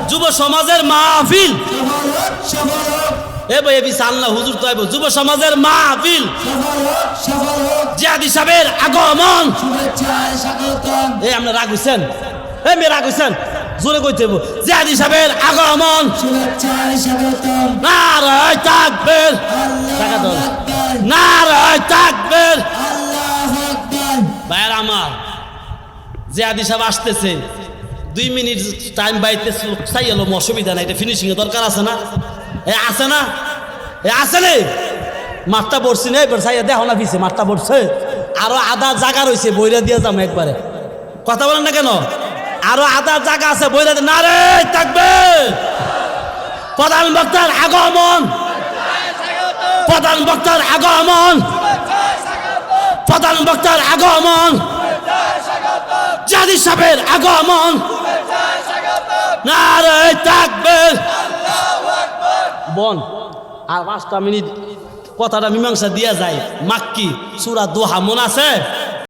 যুব সমাজের মাহফিল এ ভাই এবি সাল্লাহ হুজুর তো আইব যুব সমাজের মাহফিল জিয়াদি সাহেবের আগমন এই আমরা রাগ হইছেন এই মেয়ে রাগ হইছেন জোরে কইতে হইব জিয়াদি সাহেবের আগমন নারায়ে তাকবীর টাকা দাও নারায়ে তাকবীর ভাইয়ের আমার জিয়াদি সাহেব আসতেছে 2 মিনিট টাইম বাইতে চাই এলো অসুবিধা নাই এটা ফিনিশিং এর দরকার আছে না এ আছে না এ আছে রে মাঠটা পড়ছি না এবার চাইয়া দেখো না পিছে মাঠটা পড়ছে আরো আধা জায়গা রয়েছে বইরা দিয়ে যাবো একবারে কথা বলেন না কেন আরো আধা জায়গা আছে বইরা দিয়ে নারায়ে তাকবীর প্রধান বক্তার আগমন প্রধান বক্তার আগমন প্রধান বক্তার আগমন জিয়াদি সাহেবের আগমন নারায়ে তাকবীর বন আর 5টা মিনিট কথাটা মীমাংসা দিয়া যায় মাক্কি সূরা দোহা মনে আছে